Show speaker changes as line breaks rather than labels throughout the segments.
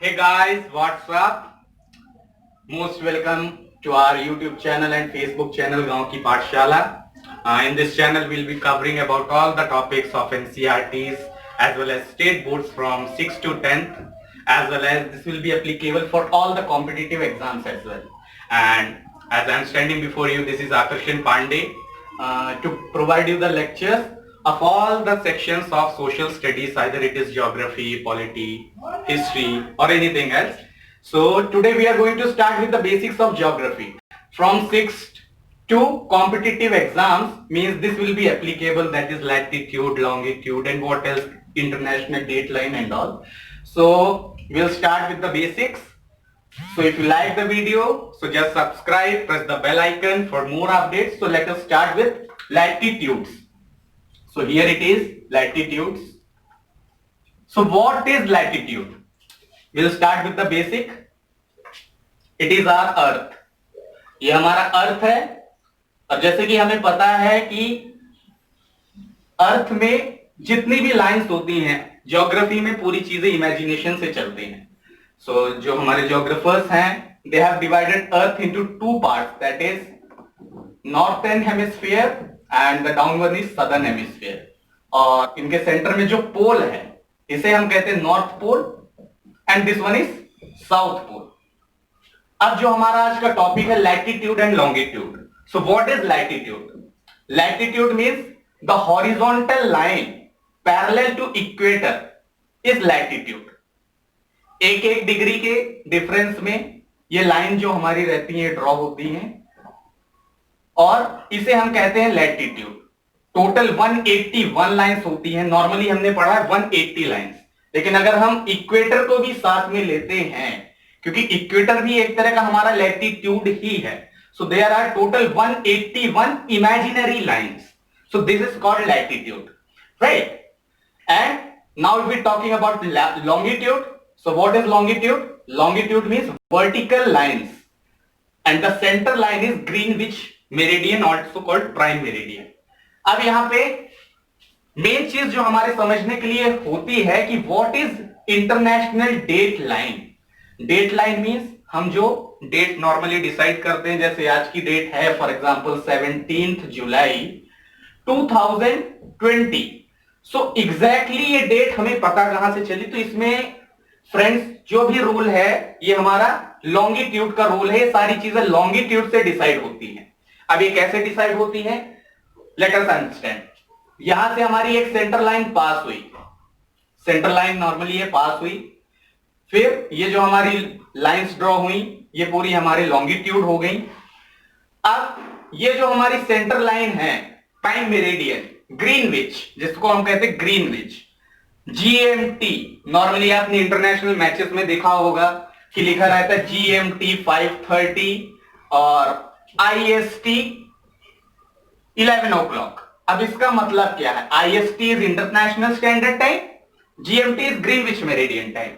Hey guys, what's up? Most welcome to our YouTube channel and Facebook channel Gaon Ki Pathshala. In this channel, we'll be covering about all the topics of NCERTs as well as state boards from 6th to 10th, as well as this will be applicable for all the competitive exams as well. And as I'm standing before you, this is Akarshan Pandey to provide you the lectures of all the sections of social studies, either it is geography, polity, history or anything else. So today we are going to start with the basics of geography. From 6th to competitive exams means this will be applicable, that is latitude, longitude and what else, international dateline and all. So we'll start with the basics. So if you like the video, so just subscribe, press the bell icon for more updates. So let us start with latitudes. So here it is, latitudes. So what is latitude? We'll start with the basic. It is our अर्थ. ये हमारा अर्थ है और जैसे कि हमें पता है कि अर्थ में जितनी भी लाइंस होती हैं, ज्योग्राफी में पूरी चीजें इमेजिनेशन से चलती हैं. सो जो हमारे ज्योग्राफर्स हैं, they have divided earth into two parts, that is northern hemisphere and the down one is southern hemisphere. और इनके सेंटर में जो पोल है इसे हम कहते हैं north pole and this one is south pole. अब जो हमारा आज का टॉपिक है latitude and longitude. So what is latitude? Latitude means the horizontal line parallel to equator is latitude. एक एक डिग्री के डिफरेंस में ये लाइन जो हमारी रहती है ड्रॉ होती हैं और इसे हम कहते हैं लैटिट्यूड. टोटल 181 लाइंस होती हैं. नॉर्मली हमने पढ़ा है 180 लाइंस, लेकिन अगर हम इक्वेटर को भी साथ में लेते हैं, क्योंकि इक्वेटर भी एक तरह का हमारा लैटिट्यूड ही है, so there are total 181 imaginary lines. So this is called latitude, right? And now we talking about longitude. So what is longitude? Longitude means vertical lines and the centre line is Greenwich meridian, also called prime meridian. अब यहां पे main चीज जो हमारे समझने के लिए होती है कि what is international date line. Date line means हम जो डेट नॉर्मली डिसाइड करते हैं, जैसे आज की डेट है for example 17 July 2020. So exactly ये डेट हमें पता कहां से चली? तो इसमें फ्रेंड्स जो भी रूल है ये हमारा लॉन्गिट्यूड का रूल है. सारी चीजें लॉन्गिट्यूड से डिसाइड होती हैं. अब ये कैसे डिसाइड होती हैं? Late us understand. यहां से हमारी एक सेंटर लाइन पास हुई. सेंटर लाइन नॉर्मली ये पास हुई, फिर ये जो हमारी लाइंस ड्रॉ हुई ये पूरी हमारी लॉन्गिट्यूड हो गई. अब ये जो हमारी सेंटर लाइन है टाइम मेरिडियन ग्रीनविच, जिसको हम कहते हैं ग्रीनविच, जीएमटी. नॉर्मली आपने इंटरनेशनल मैचेस में देखा होगा कि लिखा रहता है जीएमटी 5:30 और आईएसटी 11 o'clock. अब इसका मतलब क्या है? IST is international standard time, GMT is Greenwich meridian time.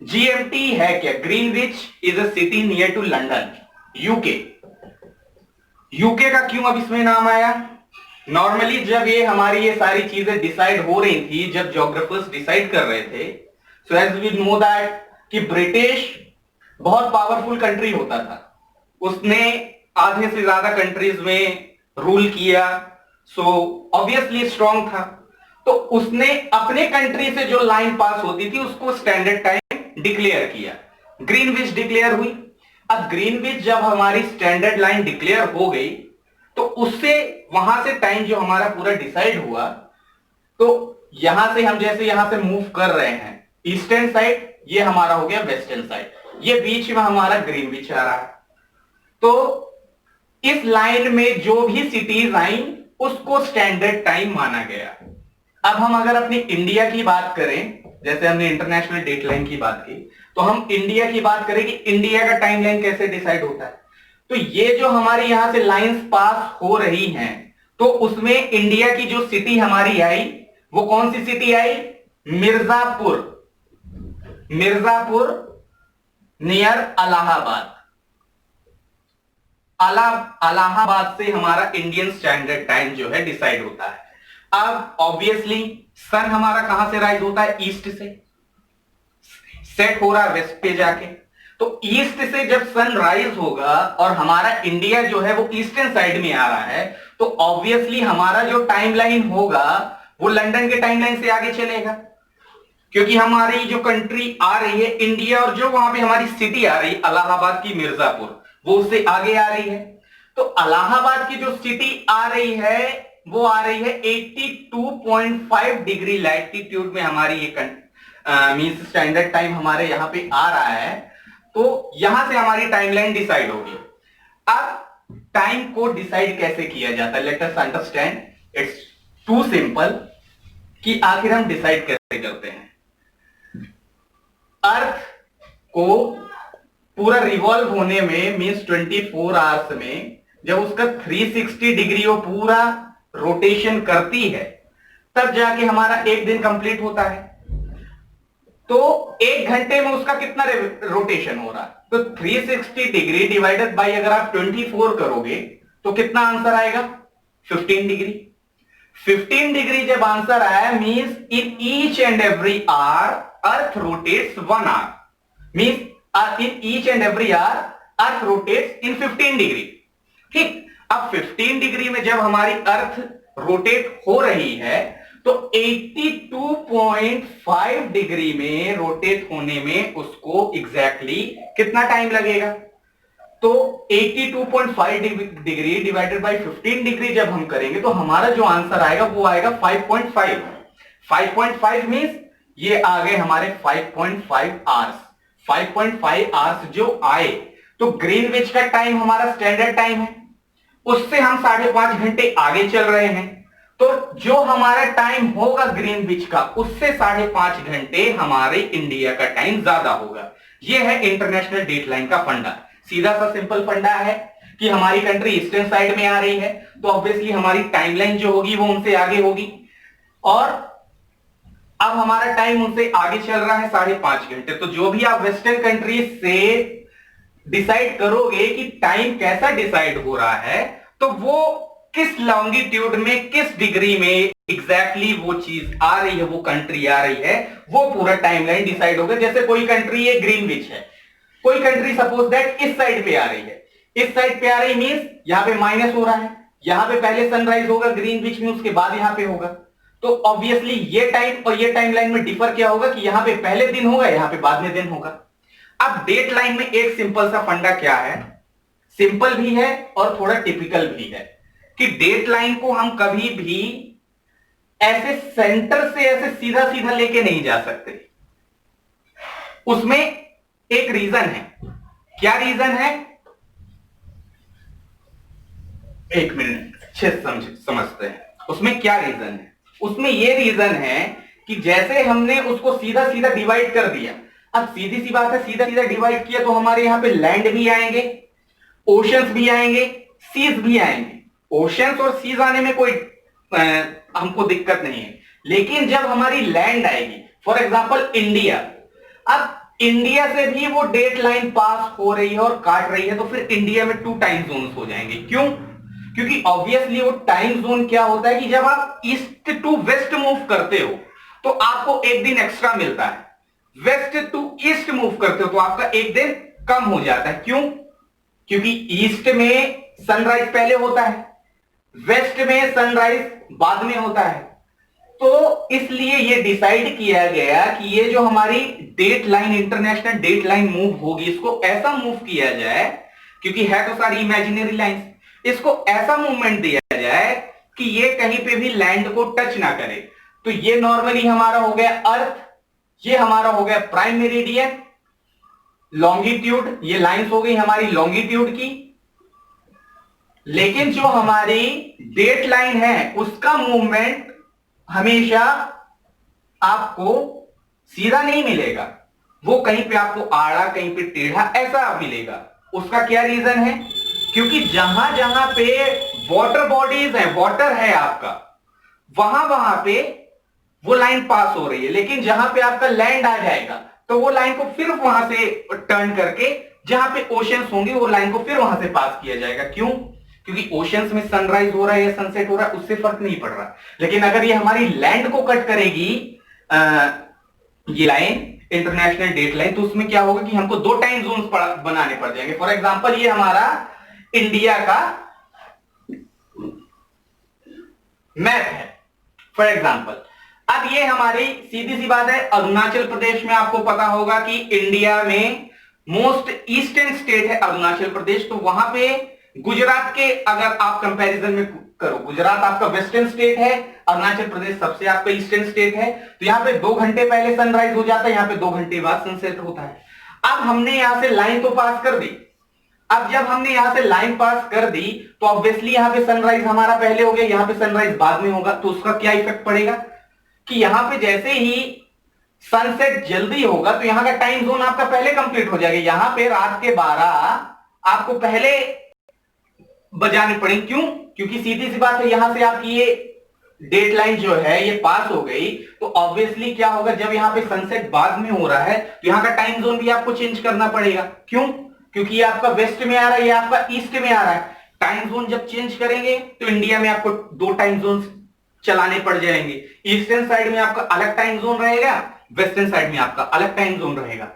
GMT है क्या? Greenwich is a city near to London, UK. UK का क्यों अब इसमें नाम आया? नॉर्मली जब ये हमारी ये सारी चीजें डिसाइड हो रही थी, जब ज्योग्राफर्स डिसाइड कर रहे थे, so as we know that कि ब्रिटिश बहुत पावरफुल कंट्री होता था. उसने आधे से ज्यादा कंट्रीज में रूल किया, सो ऑब्वियसली स्ट्रांग था. तो उसने अपने कंट्री से जो लाइन पास होती थी उसको स्टैंडर्ड टाइम डिक्लेयर किया, ग्रीनविच डिक्लेयर हुई. अब ग्रीनविच जब हमारी स्टैंडर्ड लाइन डिक्लेयर हो गई तो उससे वहां से टाइम जो हमारा पूरा डिसाइड हुआ, तो यहां से हम जैसे यहां से मूव कर रहे हैं ईस्टर्न साइड, ये हमारा हो गया वेस्टर्न साइड, ये बीच में हमारा ग्रीनविच आ रहा है. तो इस लाइन में जो भी सिटीज आई उसको स्टैंडर्ड टाइम माना गया. अब हम अगर अपनी इंडिया की बात करें, जैसे हमने इंटरनेशनल डेट लाइन की बात की, तो हम इंडिया की बात करें कि इंडिया का टाइम लाइन कैसे डिसाइड होता है. तो ये जो हमारी यहां से लाइंस पास हो रही हैं, तो उसमें इंडिया की जो सिटी हमारी आई वो कौन सी सिटी आई? मिर्जापुर. मिर्जापुर नियर इलाहाबाद. इलाहाबाद से हमारा इंडियन स्टैंडर्ड टाइम जो है डिसाइड होता है. अब ऑब्वियसली सन हमारा कहां से राइज होता है? ईस्ट से. सेट हो रहा है वेस्ट पे जाके। तो ईस्ट से जब सनराइज होगा और हमारा इंडिया जो है वो ईस्टर्न साइड में आ रहा है, तो ऑब्वियसली हमारा जो टाइमलाइन होगा वो लंदन के टाइमलाइन से आगे चलेगा, क्योंकि हमारी जो कंट्री आ रही है इंडिया, और जो वहां पे हमारी सिटी आ रही है इलाहाबाद की मिर्जापुर, वो उससे आगे आ रही है। तो इलाहाबाद की जो सिटी आ रही है वो आ रही है 82.5 डिग्री लैटिट्यूड में, हमारी ये मीन स्टैंडर्ड टाइम हमारे यहां पे आ रहा है। तो यहां से हमारी टाइमलाइन डिसाइड होगी। अब टाइम को डिसाइड कैसे किया जाता है, let us understand, it's too simple कि आखिर हम डिसाइड कैसे करते हैं। अर्थ को पूरा रिवॉल्व होने में मींस 24 आवर्स में जब उसका 360 डिग्री वो पूरा रोटेशन करती है, तब जाके हमारा एक दिन कंप्लीट होता है। तो एक घंटे में उसका कितना रोटेशन हो रहा है, तो 360 डिग्री डिवाइडेड बाय अगर आप 24 करोगे तो कितना आंसर आएगा, 15 डिग्री। 15 डिग्री जब आंसर आया means in each and every hour earth rotates 1 hour, means in each and every hour earth rotates in 15 degree. ठीक, अब 15 डिग्री में जब हमारी अर्थ रोटेट हो रही है तो 82.5 डिग्री में रोटेट होने में उसको एग्जैक्टली कितना टाइम लगेगा, तो 82.5 डिग्री डिवाइडेड बाय 15 डिग्री जब हम करेंगे तो हमारा जो आंसर आएगा वो आएगा 5.5। 5.5 मींस ये आ गए हमारे 5.5 आवर्स। 5.5 आवर्स जो आए तो ग्रीनविच का टाइम हमारा स्टैंडर्ड टाइम है, उससे हम 5.5 घंटे आगे चल रहे हैं। तो जो हमारा टाइम होगा ग्रीनविच का उससे 5.5 घंटे हमारे इंडिया का टाइम ज्यादा होगा। यह है इंटरनेशनल डेटलाइन का फंडा। सीधा सा सिंपल फंडा है कि हमारी कंट्री ईस्टर्न साइड में आ रही है तो ऑब्वियसली हमारी टाइमलाइन जो होगी वो उनसे आगे होगी, और अब हमारा टाइम उनसे आगे चल रहा है 5.5 घंटे। तो जो भी आप वेस्टर्न कंट्री से डिसाइड करोगे कि टाइम कैसा डिसाइड हो रहा है, तो वो किस लॉन्गिट्यूड में किस डिग्री में एग्जैक्टली वो चीज आ रही है, वो कंट्री आ रही है, वो पूरा टाइमलाइन डिसाइड होगा। जैसे कोई कंट्री है ग्रीनविच है, कोई कंट्री सपोज दैट इस साइड पे आ रही है, इस साइड पे आ रही मींस यहां पे माइनस हो रहा है, यहां पे पहले सनराइज होगा ग्रीनविच में, उसके बाद यहां पे होगा। तो ऑब्वियसली ये टाइम और ये टाइमलाइन में डिफर क्या होगा कि यहां पे पहले दिन होगा, यहां पे बाद में दिन होगा। अब डेट लाइन में एक सिंपल सा फंडा क्या है, सिंपल भी है और थोड़ा टिपिकल भी है, कि डेट लाइन को हम कभी भी ऐसे सेंटर से ऐसे सीधा सीधा लेके नहीं जा सकते। उसमें एक रीजन है। क्या रीजन है, एक मिनट अच्छे समझते हैं। उसमें क्या रीजन है, उसमें यह रीजन है कि जैसे हमने उसको सीधा सीधा डिवाइड कर दिया, अब सीधी सी बात है, सीधा सीधा डिवाइड किया तो हमारे यहां पे लैंड भी आएंगे, ओशंस भी आएंगे, सीज भी आएंगे। ओशंस और सीज आने में कोई हमको दिक्कत नहीं है, लेकिन जब हमारी लैंड आएगी, फॉर एग्जांपल इंडिया, अब इंडिया से भी वो डेट लाइन पास हो रही है और काट रही है, तो फिर इंडिया में 2 टाइम जोन्स हो जाएंगे। क्यों, क्योंकि ऑब्वियसली वो टाइम जोन क्या होता है कि जब आप ईस्ट टू वेस्ट मूव करते हो तो आपको एक दिन एक्स्ट्रा मिलता है, वेस्ट टू ईस्ट मूव करते हो तो आपका एक दिन कम हो जाता है। क्यों, क्योंकि ईस्ट में सनराइज पहले होता है, वेस्ट में सनराइज बाद में होता है। तो इसलिए यह डिसाइड किया गया कि ये जो हमारी date line, international date line move होगी, इसको ऐसा मूव किया जाए, क्योंकि है तो सारी इमेजिनरी लाइंस, इसको ऐसा मूवमेंट दिया जाए कि ये कहीं पे भी लैंड को टच ना करे। तो ये नॉर्मली हमारा हो गया अर्थ, ये हमारा हो गया प्राइम मेरिडियन, लॉन्गिट्यूड, ये लाइंस हो गई हमारी लॉन्गिट्यूड की। लेकिन जो हमारी डेट लाइन है उसका मूवमेंट हमेशा आपको सीधा नहीं मिलेगा, वो कहीं पे आपको आड़ा, कहीं पे टेढ़ा ऐसा मिलेगा। उसका क्या रीजन है, क्योंकि जहां जहां पे वाटर बॉडीज है, वाटर है आपका, वहां वहां पे वो लाइन पास हो रही है। लेकिन जहां पे आपका लैंड आ जाएगा तो वो लाइन को फिर वहां से टर्न करके जहां पे ओशंस होंगे वो लाइन को फिर वहां से पास किया जाएगा। क्यों, क्योंकि ओशंस में सनराइज हो रहा है या सनसेट हो रहा है उससे फर्क नहीं पड़ रहा। लेकिन अगर ये हमारी लैंड को कट करेगी ये लाइन, इंटरनेशनल डेट लाइन, तो उसमें क्या होगा कि हमको दो टाइम जोन्स बनाने पड़ जाएंगे। फॉर एग्जांपल ये हमारा इंडिया का मैप है फॉर एग्जांपल। अब ये हमारी सीधी सी बात है, अरुणाचल प्रदेश में आपको पता होगा कि इंडिया में मोस्ट ईस्टर्न स्टेट है अरुणाचल प्रदेश, तो वहां पे गुजरात के अगर आप कंपैरिजन में करो, गुजरात आपका वेस्टर्न स्टेट है, अरुणाचल प्रदेश सबसे आपका ईस्टर्न स्टेट है, तो यहां पे 2 घंटे पहले सनराइज हो जाता है, यहां पे 2 घंटे बाद सनसेट होता है। अब हमने यहां से लाइन तो पास कर दी, अब जब हमने यहां से लाइन पास कर दी तो ऑब्वियसली यहां पे सनराइज हमारा पहले हो गया, यहां पे सनराइज बाद में होगा, तो उसका क्या इफेक्ट पड़ेगा कि यहां पे जैसे ही सनसेट जल्दी होगा तो यहां का टाइम जोन आपका पहले कंप्लीट हो जाएगा, यहां पे रात के 12 आपको पहले बजाने पड़ेंगे। क्यों? क्योंकि सीधी सी बात है, यहां से आपकी ये डेट लाइन जो है ये पास हो गई, तो ऑब्वियसली क्या होगा, जब यहां पे सनसेट बाद में हो रहा है तो यहां का टाइम जोन भी आपको चेंज करना पड़ेगा। क्यों? क्योंकि ये आपका वेस्ट में आ रहा है, ये आपका ईस्ट में आ रहा है। टाइम जोन जब चेंज करेंगे तो इंडिया में आपको 2 टाइम जोन चलाने पड़ जाएंगे, ईस्टर्न साइड में आपका अलग टाइम जोन रहेगा, वेस्टर्न साइड में आपका अलग टाइम जोन रहेगा।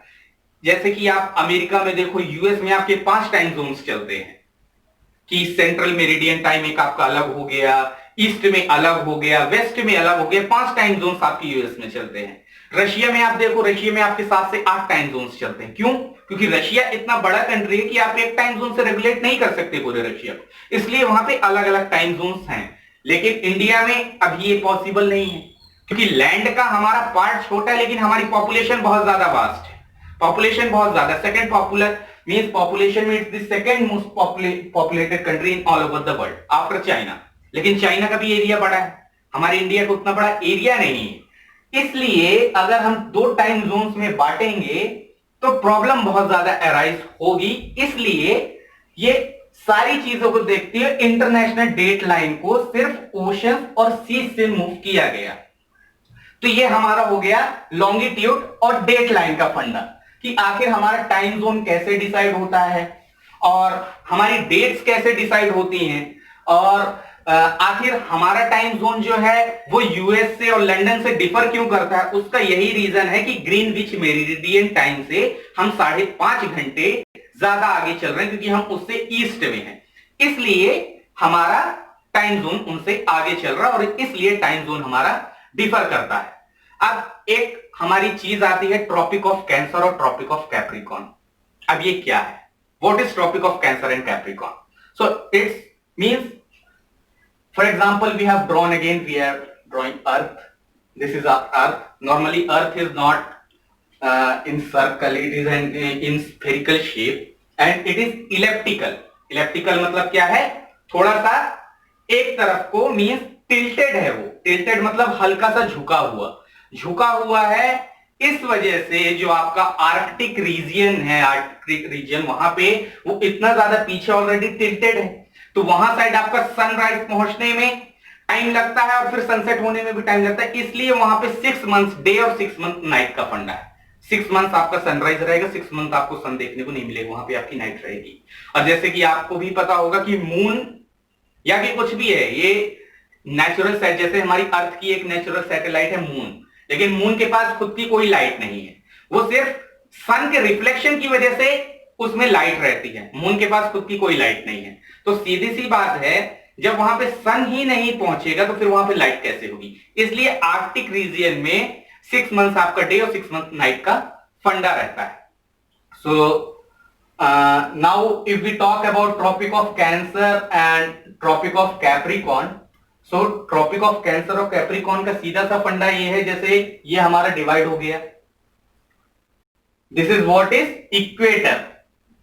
जैसे कि आप अमेरिका में देखो, यूएस में आपके 5 टाइम जोन्स चलते हैं कि सेंट्रल मेरिडियन टाइम एक आपका अलग हो गया, ईस्ट में अलग हो गया, वेस्ट में अलग हो गया, 5 टाइम जोन्स आपके यूएस में चलते हैं। रशिया में आप देखो, रशिया में आपके 7 से 8 टाइम जोन्स चलते हैं। क्यों? क्योंकि रशिया इतना बड़ा कंट्री है कि आप एक टाइम जोन से रेगुलेट नहीं कर सकते पूरे रशिया को, इसलिए वहां पे अलग अलग टाइम जोन्स हैं। लेकिन इंडिया में अभी ये पॉसिबल नहीं है, क्योंकि लैंड का हमारा पार्ट छोटा है लेकिन हमारी पॉपुलेशन बहुत ज्यादा वास्ट है, पॉपुलेशन बहुत ज्यादा, सेकंड पॉपुलर मींस पॉपुलेशन में it's the second most populated country in all over the world after China. लेकिन चाइना का भी एरिया बड़ा है, हमारे इंडिया का उतना बड़ा एरिया नहीं है, इसलिए अगर हम 2 टाइम जोन्स में बांटेंगे तो प्रॉब्लम बहुत ज्यादा अराइज होगी। इसलिए ये सारी चीजों को देखते हुए इंटरनेशनल डेट लाइन को सिर्फ ओशन और सी से मूव किया गया। तो ये हमारा हो गया लॉन्गिट्यूड और डेट लाइन का फंडा कि आखिर हमारा टाइम जोन कैसे डिसाइड होता है और हमारी डेट्स कैसे डिसाइड होती हैं, और आखिर हमारा टाइम जोन जो है वो यूएस से और लंदन से डिफर क्यों करता है। उसका यही रीजन है कि ग्रीनविच मेरिडियन टाइम से हम 5.5 घंटे ज्यादा आगे चल रहे हैं, क्योंकि हम उससे ईस्ट में हैं, इसलिए हमारा टाइम जोन उनसे आगे चल रहा है और इसलिए टाइम जोन हमारा डिफर करता है। अब एक हमारी चीज आती है ट्रॉपिक ऑफ कैंसर और ट्रॉपिक ऑफ कैप्रिकॉर्न। अब ये क्या है? What is tropic of cancer and capricorn? So it's means, for example, we have drawn, again we are drawing earth, this is our earth. Normally earth is not in circle, it is in spherical shape and it is elliptical. elliptical मतलब क्या है? थोड़ा सा एक तरफ को means tilted है, वो टिल्टेड मतलब हल्का सा झुका हुआ है। इस वजह से जो आपका आर्कटिक रीजन है, आर्कटिक रीजन वहां पे वो इतना ज्यादा पीछे ऑलरेडी टिल्टेड है, तो वहां साइड आपका सनराइज पहुंचने में टाइम लगता है और फिर सनसेट होने में भी टाइम लगता है, इसलिए वहां पे 6 मंथ्स डे और 6 मंथ नाइट का फंडा है। 6 मंथ्स आपका सनराइज रहेगा, 6 मंथ आपको सन देखने को नहीं मिलेगा, वहां पे आपकी नाइट रहेगी। और जैसे कि आपको भी पता होगा कि मून या कि कुछ भी है, ये नेचुरल सैटेलाइट, जैसे हमारी अर्थ की एक नेचुरल सैटेलाइट है मून, लेकिन मून के पास खुद की कोई लाइट नहीं है, वो सिर्फ सन के रिफ्लेक्शन की वजह से उसमें लाइट रहती है, मून के पास खुद की कोई लाइट नहीं है। तो सीधी सी बात है, जब वहां पे सन ही नहीं पहुंचेगा तो फिर वहां पे लाइट कैसे होगी, इसलिए आर्कटिक रीजन में 6 मंथ्स आपका डे और 6 मंथ नाइट का फंडा रहता है। So now if we talk about tropic of cancer and tropic of capricorn, so tropic of cancer और कैप्रिकॉर्न का सीधा सा फंडा ये है, जैसे ये हमारा डिवाइड हो गया, this is what is equator.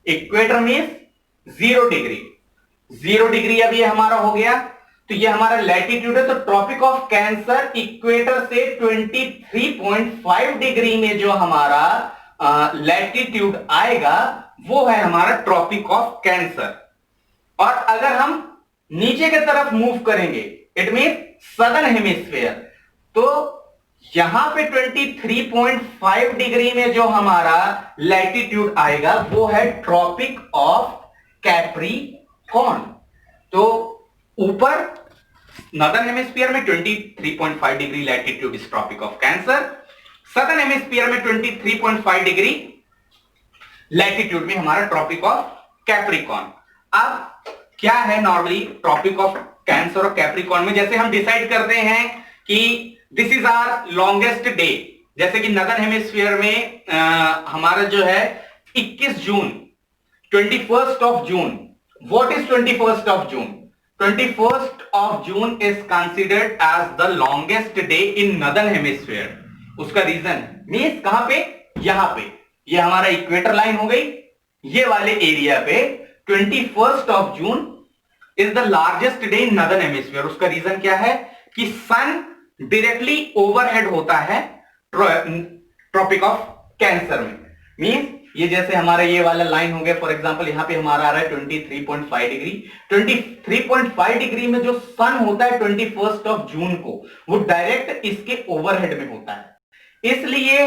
Equator means 0 degree, 0 degree अब ये हमारा हो गया, तो ये हमारा लैटिट्यूड है। तो ट्रॉपिक ऑफ कैंसर इक्वेटर से 23.5 डिग्री में जो हमारा लैटिट्यूड आएगा वो है हमारा ट्रॉपिक ऑफ कैंसर। और अगर हम नीचे की तरफ मूव करेंगे, इट मीन सदर्न हेमिस्फीयर, तो यहां पे 23.5 डिग्री में जो हमारा लैटिट्यूड आएगा वो है ट्रॉपिक ऑफ कैप्रिकॉर्न। तो ऊपर नॉर्दर्न हेमिस्फीयर में 23.5 degree latitude is tropic of cancer, southern hemisphere में 23.5 डिग्री लैटिट्यूड में हमारा ट्रॉपिक ऑफ कैप्रिकॉर्न। अब क्या है नॉर्मली ट्रॉपिक ऑफ कैंसर और कैप्रिकॉर्न में, जैसे हम डिसाइड करते हैं कि this is our longest day, जैसे कि नदर्न हेमिस्फीयर में हमारा जो है 21 June, 21st of June. What is 21st of June? 21st of June is considered as the longest day in northern hemisphere. उसका रीजन मींस कहां पे? यहां पे, ये हमारा इक्वेटर लाइन हो गई, ये वाले एरिया पे 21st of June is the largest day in northern hemisphere. उसका रीजन क्या है कि सन डायरेक्टली ओवरहेड होता है ट्रॉपिक ऑफ कैंसर में। मींस ये जैसे हमारा ये वाला लाइन हो गया, फॉर एग्जांपल यहां पे हमारा आ रहा है 23.5 डिग्री। 23.5 डिग्री में जो सन होता है 21st ऑफ जून को, वो डायरेक्ट इसके ओवरहेड में होता है। इसलिए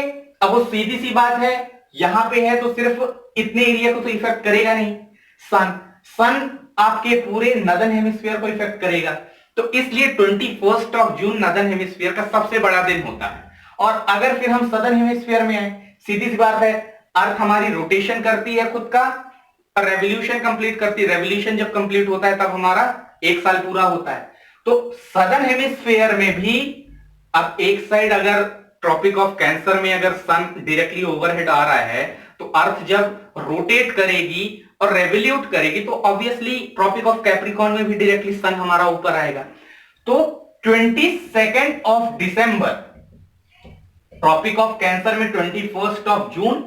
अब वो सीधी सी बात है, यहां पे है तो सिर्फ इतने एरिया को तो इफेक्ट करेगा नहीं, सन आपके पूरे नदर्न हेमिस्फीयर को इफेक्ट करेगा। तो इसलिए 21st of June northern hemisphere का सबसे बड़ा दिन होता है। और अगर फिर हम सदर्न हेमिस्फीयर में आए, सीधी सी बात है, अर्थ हमारी रोटेशन करती है खुद का, रेवोल्यूशन कंप्लीट करती है। रेवोल्यूशन जब कंप्लीट होता है तब हमारा एक साल पूरा होता है। तो सदर्न हेमिस्फीयर में भी अब एक साइड अगर ट्रॉपिक ऑफ कैंसर में अगर सन डायरेक्टली ओवरहेड आ रहा है, तो अर्थ जब रोटेट करेगी और रेवोल्यूट करेगी तो ऑब्वियसली ट्रॉपिक ऑफ कैप्रिकॉर्न में भी डायरेक्टली सन हमारा ऊपर आएगा। तो 22 of December tropic of cancer में 21 of June,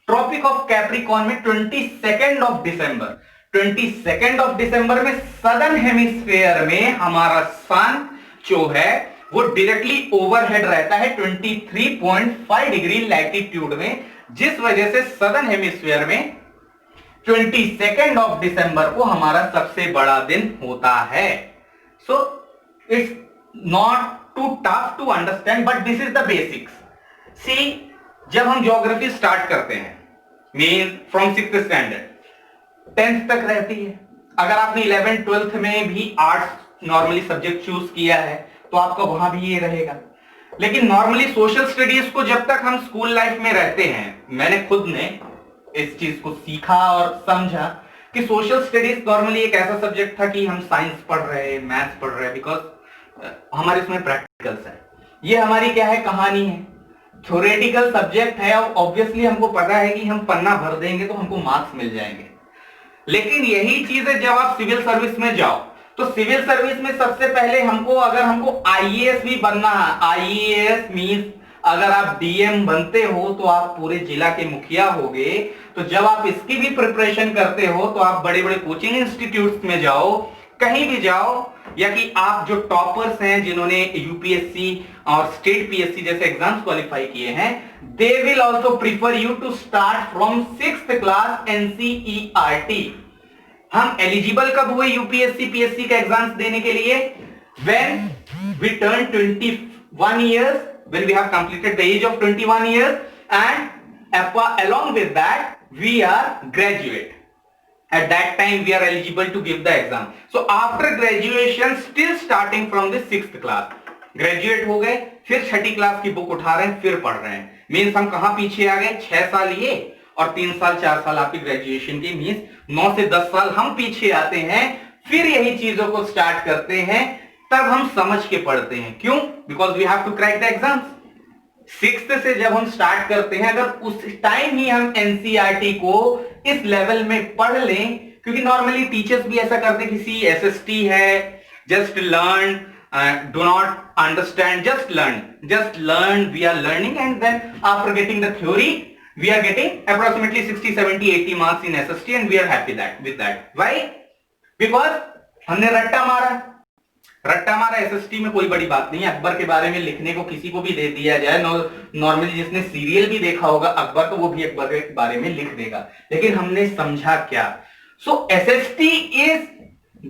tropic of capricorn में 22 ऑफ दिसंबर। 22 ऑफ दिसंबर में सदर्न हेमिस्फीयर में हमारा सन जो है वो डायरेक्टली ओवरहेड रहता है 23.5 डिग्री लैटिट्यूड में, जिस वजह से सदर्न हेमिस्फीयर में 22 ऑफ दिसंबर को हमारा सबसे बड़ा दिन होता है। So it's not too tough to understand, but this is the basics. See, जब हम ज्योग्राफी स्टार्ट करते हैं, mean from 6th standard 10th तक रहती है। अगर आपने 11th 12th में भी आर्ट्स नॉर्मली सब्जेक्ट चूज किया है तो आपका वहां भी ये रहेगा। लेकिन नॉर्मली सोशल स्टडीज को जब तक हम स्कूल लाइफ में रहते हैं, मैंने खुद ने इस चीज को सीखा और समझा कि सोशल स्टडीज नॉर्मली एक ऐसा सब्जेक्ट था कि हम साइंस पढ़ रहे हैं, मैथ्स पढ़ रहे हैं, बिकॉज हमारे इसमें प्रैक्टिकल्स है। ये हमारी क्या है, कहानी है, थ्योरेटिकल सब्जेक्ट है। और ऑब्वियसली हमको पता है कि हम पन्ना भर देंगे तो हमको मार्क्स मिल जाएंगे। लेकिन यही चीज है जब आप सिविल सर्विस में जाओ, तो सिविल सर्विस में सबसे पहले हमको आईएएस भी बनना है। आईएएस मींस अगर आप डीएम बनते हो तो आप पूरे जिला के मुखिया होगे। तो जब आप इसकी भी प्रिपरेशन करते हो तो आप बड़े बड़े कोचिंग इंस्टीट्यूट्स में जाओ, कहीं भी जाओ, या कि आप जो टॉपर्स हैं जिन्होंने यूपीएससी और स्टेट पीएससी जैसे एग्जाम्स क्वालिफाई किए हैं, they will also prefer you to start from 6th class NCERT. हम एलिजिबल कब हुए यूपीएससी पीएससी का एग्जाम्स देने के लिए? When we turn 21 years, when we have completed the age of 21 years, and along with that we are graduate. At that time we are eligible to give the exam. So after graduation, still starting from the 6th class, graduate हो गए, फिर 6ठी class की book उठा रहे हैं, फिर पढ़ रहे हैं। मीन्स हम कहां पीछे आ गए? 6 साल ये और 3 साल 4 साल आपकी ग्रेजुएशन की, मीन्स 9 से 10 साल हम पीछे आते हैं। फिर यही चीजों को स्टार्ट करते हैं, तब हम समझ के पढ़ते हैं। क्यों? Because we have to crack the exams. 6th से जब हम स्टार्ट करते हैं, अगर उस टाइम ही हम एनसीईआरटी को इस लेवल में पढ़ लें, क्योंकि नॉर्मली टीचर्स भी ऐसा करते हैं कि एसएसटी है, just learn, do not understand, just learn, we are learning, and then after getting the theory we are getting approximately 60 70 80 marks in SST, and we are happy with that. Why? Because हमने रट्टा मारा। SST में कोई बड़ी बात नहीं है। अकबर के बारे में लिखने को किसी को भी दे दिया जाए, नॉर्मली जिसने सीरियल भी देखा होगा अकबर, तो वो भी अकबर के बारे में लिख देगा। लेकिन हमने समझा क्या? So SST is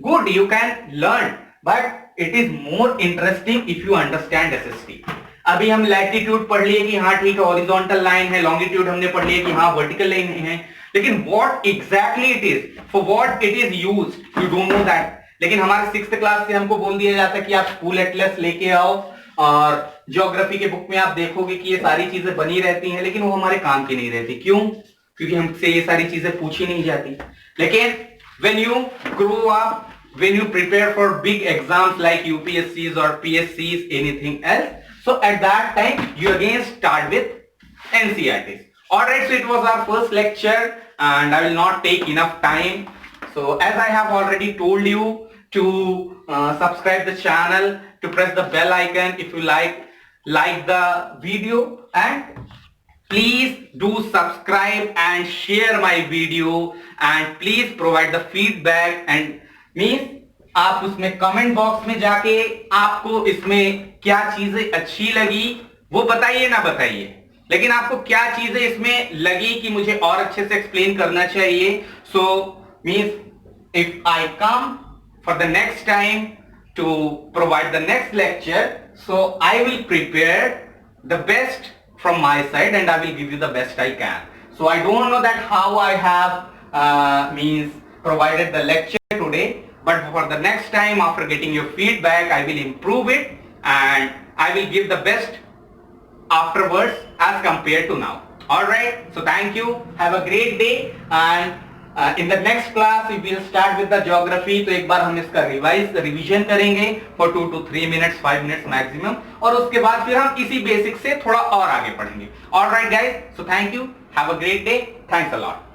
good, you can learn, but it is more interesting if you understand SST. अभी हम लैटिट्यूड पढ़ लिए कि हाँ ठीक है हॉरिजॉन्टल लाइन है, लॉन्गिट्यूड हमने पढ़ लिया कि हाँ वर्टिकल लाइन है, लेकिन what exactly it is, for what it is used, you don't know that. लेकिन हमारे 6th क्लास से हमको बोल दिया जाता है कि आप स्कूल एटलस लेके आओ और ज्योग्राफी के बुक में आप देखोगे कि ये सारी चीजें बनी रहती हैं, लेकिन वो हमारे काम की नहीं रहती। क्यों? क्योंकि हमसे ये सारी चीजें पूछी नहीं जाती। लेकिन when you grow up, when you prepare for big exams like UPSCs or PSCs, anything else, so at that time you again start with NCERTs. Alright, so it was our first lecture and I will not take enough time. So as I have already told you to subscribe the channel, to press the bell icon if you like the video, and please do subscribe and share my video, and please provide the feedback and means आप उसमें comment box में जाके आपको इसमें क्या चीजें अच्छी लगी वो बताइए ना बताइए, लेकिन आपको क्या चीजें इसमें लगी कि मुझे और अच्छे से एक्सप्लेन करना चाहिए। सो means if I come for the next time to provide the next lecture, so I will prepare the best from my side and I will give you the best I can. So I don't know that how I have means provided the lecture today, but for the next time after getting your feedback I will improve it and I will give the best afterwards as compared to now. Alright, so thank you, have a great day, and in the next class we will start with the geography. तो एक बार हम इसका revision करेंगे for 2 to 3 minutes, 5 minutes maximum, और उसके बाद फिर हम इसी बेसिक से थोड़ा और आगे पढ़ेंगे। Alright guys, so thank you, have a great day, thanks a lot.